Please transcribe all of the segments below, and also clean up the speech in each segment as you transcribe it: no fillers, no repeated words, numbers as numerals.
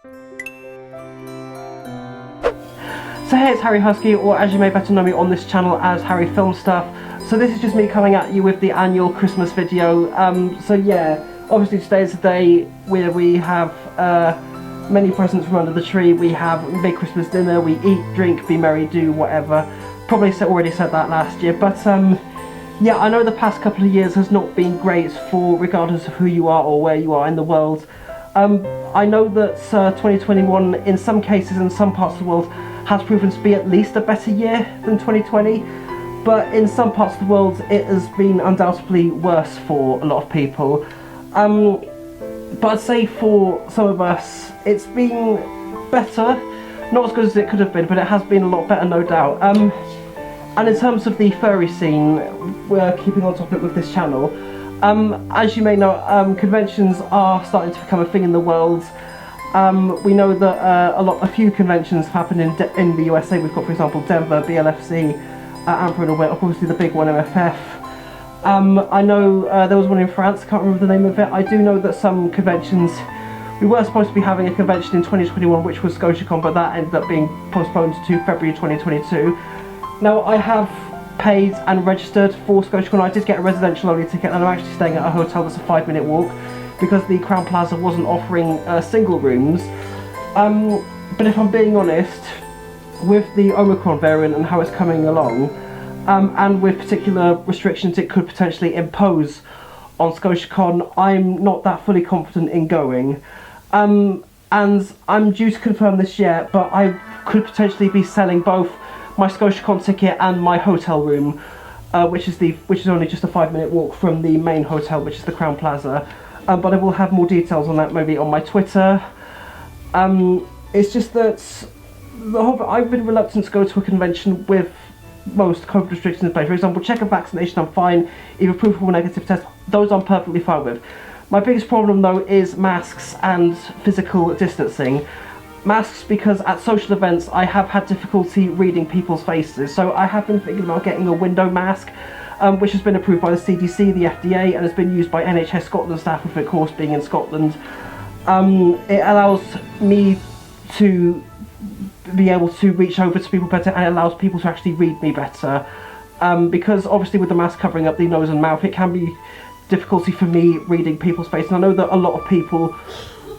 So hey, it's Harry Husky, or as you may better know me on this channel as Harry Film Stuff. So this is just me coming at you with the annual Christmas video. So yeah, obviously today is the day where we have many presents from under the tree. We have a big Christmas dinner, we eat, drink, be merry, do whatever. Probably already said that last year, but yeah, I know the past couple of years has not been great for regardless of who you are or where you are in the world. I know that 2021 in some cases in some parts of the world has proven to be at least a better year than 2020, but in some parts of the world it has been undoubtedly worse for a lot of people. But I'd say for some of us it's been better, not as good as it could have been, but it has been a lot better, no doubt. And in terms of the furry scene, we're keeping on topic with this channel. As you may know, conventions are starting to become a thing in the world. We know that a few conventions have happened in the USA. We've got, for example, Denver, BLFC, Amber, obviously the big one, MFF. I know there was one in France, I can't remember the name of it. I do know that some conventions, we were supposed to be having a convention in 2021, which was ScotiaCon, but that ended up being postponed to February 2022. Now, I have paid and registered for ScotiaCon. I did get a residential only ticket, and I'm actually staying at a hotel that's a 5-minute walk, because the Crown Plaza wasn't offering single rooms. But if I'm being honest, with the Omicron variant and how it's coming along, and with particular restrictions it could potentially impose on ScotiaCon, I'm not that fully confident in going. And I'm due to confirm this yet, but I could potentially be selling both my ScotiaCon ticket and my hotel room, which is only just a 5-minute walk from the main hotel, which is the Crown Plaza. But I will have more details on that maybe on my Twitter. It's just that I've been reluctant to go to a convention with most COVID restrictions in place. For example, check a vaccination, I'm fine. Either proof of a negative test, those I'm perfectly fine with. My biggest problem though is masks and physical distancing. Masks, because at social events I have had difficulty reading people's faces, so I have been thinking about getting a window mask, which has been approved by the CDC, the FDA, and has been used by NHS Scotland staff, with of course being in Scotland. It allows me to be able to reach over to people better, and it allows people to actually read me better. Because obviously with the mask covering up the nose and mouth, it can be difficulty for me reading people's faces. And I know that a lot of people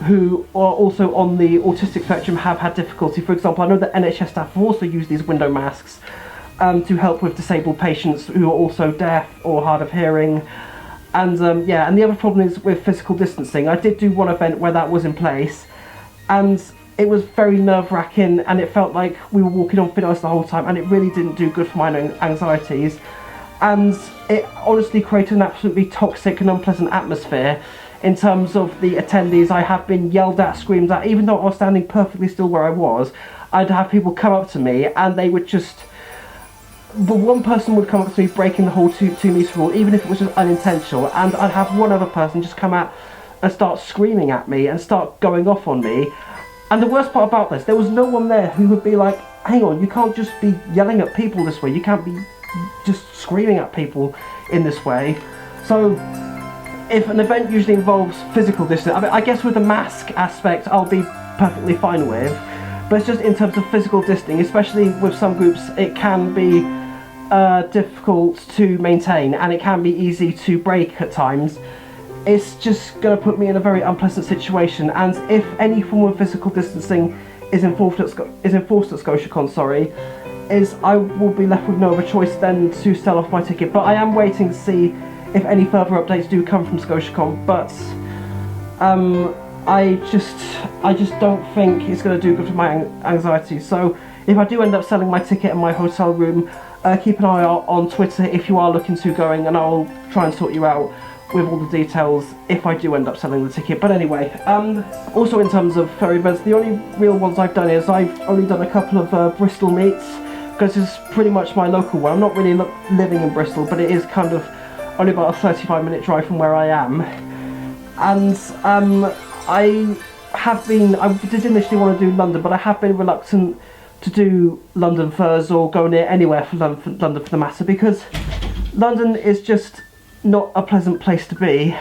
who are also on the autistic spectrum have had difficulty. For example, I know that NHS staff have also used these window masks to help with disabled patients who are also deaf or hard of hearing. And yeah, and the other problem is with physical distancing. I did do one event where that was in place, and it was very nerve-wracking, and it felt like we were walking on thin ice the whole time, and it really didn't do good for my own anxieties. And it honestly created an absolutely toxic and unpleasant atmosphere in terms of the attendees. I have been yelled at, screamed at, even though I was standing perfectly still where I was. I'd have people come up to me, and they would just... But one person would come up to me breaking the whole 2 metre rule, even if it was just unintentional, and I'd have one other person just come out and start screaming at me and start going off on me. And the worst part about this, there was no one there who would be like, hang on, you can't just be yelling at people this way, you can't be just screaming at people in this way. So if an event usually involves physical distance, I mean, I guess with the mask aspect I'll be perfectly fine with, but it's just in terms of physical distancing, especially with some groups, it can be difficult to maintain, and it can be easy to break at times. It's just going to put me in a very unpleasant situation, and if any form of physical distancing is enforced at ScotiaCon, I will be left with no other choice than to sell off my ticket. But I am waiting to see if any further updates do come from ScotiaCon, but I just don't think it's going to do good for my anxiety. So if I do end up selling my ticket and my hotel room, keep an eye out on Twitter if you are looking to going, and I'll try and sort you out with all the details if I do end up selling the ticket. But anyway, also in terms of furry events, the only real ones I've done is I've only done a couple of Bristol meets, because it's pretty much my local one. I'm not really living in Bristol, but it is kind of only about a 35-minute drive from where I am. And I did initially want to do London, but I have been reluctant to do London Furs or go near anywhere for London for the matter, because London is just not a pleasant place to be.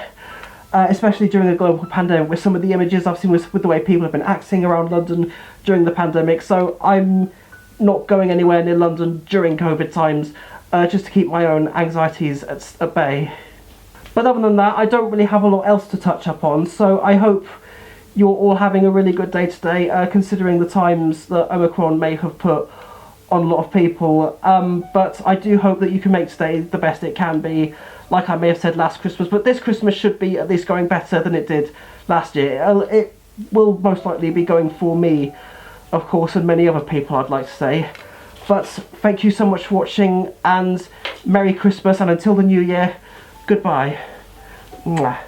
especially during a global pandemic, with some of the images I've seen with the way people have been acting around London during the pandemic. So I'm not going anywhere near London during COVID times, just to keep my own anxieties at bay. But other than that, I don't really have a lot else to touch up on, so I hope you're all having a really good day today, considering the times that Omicron may have put on a lot of people. But I do hope that you can make today the best it can be, like I may have said last Christmas. But this Christmas should be at least going better than it did last year. It will most likely be going for me, of course, and many other people, I'd like to say. But thank you so much for watching, and Merry Christmas, and until the New Year, goodbye. Mwah.